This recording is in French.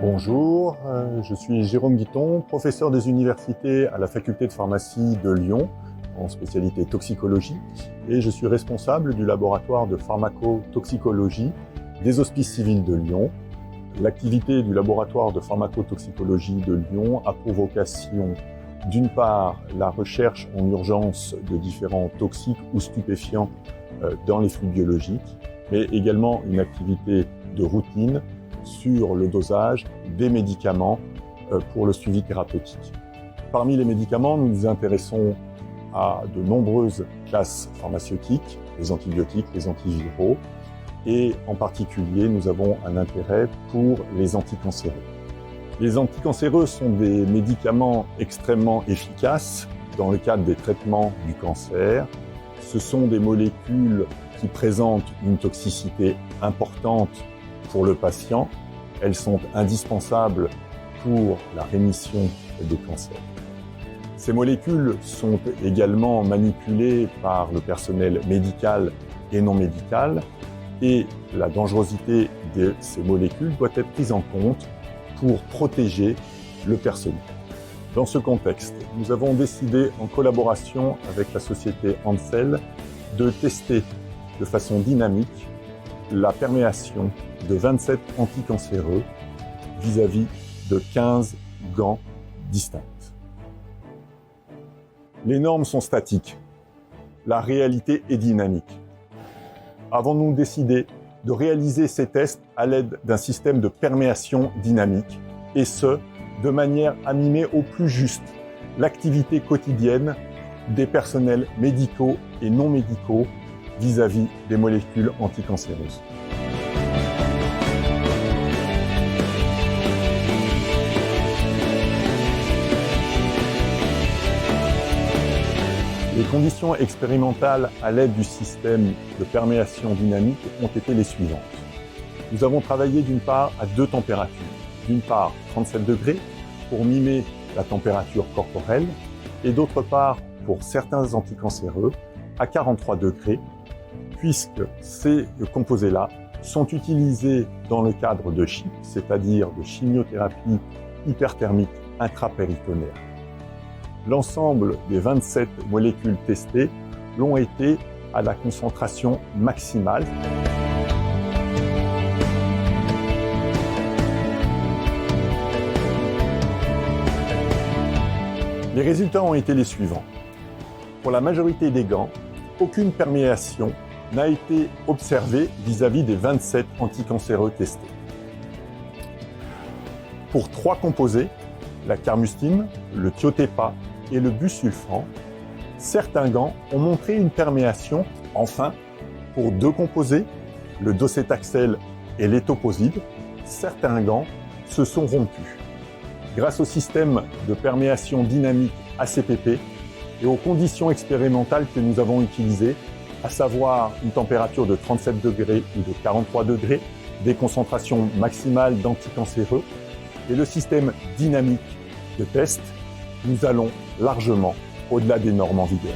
Bonjour, je suis Jérôme Guiton, professeur des universités à la faculté de pharmacie de Lyon, en spécialité toxicologie, et je suis responsable du laboratoire de pharmacotoxicologie des Hospices civils de Lyon. L'activité du laboratoire de pharmacotoxicologie de Lyon a pour vocation, d'une part, la recherche en urgence de différents toxiques ou stupéfiants dans les flux biologiques, mais également une activité de routine sur le dosage des médicaments pour le suivi thérapeutique. Parmi les médicaments, nous nous intéressons à de nombreuses classes pharmaceutiques, les antibiotiques, les antiviraux, et en particulier, nous avons un intérêt pour les anticancéreux. Les anticancéreux sont des médicaments extrêmement efficaces dans le cadre des traitements du cancer. Ce sont des molécules qui présentent une toxicité importante pour le patient. Elles sont indispensables pour la rémission des cancers. Ces molécules sont également manipulées par le personnel médical et non médical, et la dangerosité de ces molécules doit être prise en compte pour protéger le personnel. Dans ce contexte, nous avons décidé, en collaboration avec la société Ansell, de tester de façon dynamique la perméation de 27 anticancéreux vis-à-vis de 15 gants distincts. Les normes sont statiques, la réalité est dynamique. Avons-nous décidé de réaliser ces tests à l'aide d'un système de perméation dynamique, et ce, de manière à mimer au plus juste l'activité quotidienne des personnels médicaux et non médicaux vis-à-vis des molécules anticancéreuses. Les conditions expérimentales à l'aide du système de perméation dynamique ont été les suivantes. Nous avons travaillé d'une part à deux températures. D'une part 37 degrés pour mimer la température corporelle, et d'autre part pour certains anticancéreux à 43 degrés, puisque ces composés-là sont utilisés dans le cadre de CHIP, c'est-à-dire de chimiothérapie hyperthermique intrapéritonéale. L'ensemble des 27 molécules testées l'ont été à la concentration maximale. Les résultats ont été les suivants. Pour la majorité des gants, aucune perméation n'a été observée vis-à-vis des 27 anticancéreux testés. Pour 3 composés, la carmustine, le thiotépa et le busulfan, certains gants ont montré une perméation. Enfin, pour 2 composés, le docétaxel et l'étoposide, certains gants se sont rompus. Grâce au système de perméation dynamique ACPP et aux conditions expérimentales que nous avons utilisées, à savoir une température de 37 degrés ou de 43 degrés, des concentrations maximales d'anticancéreux et le système dynamique de test, nous allons largement au-delà des normes en vigueur.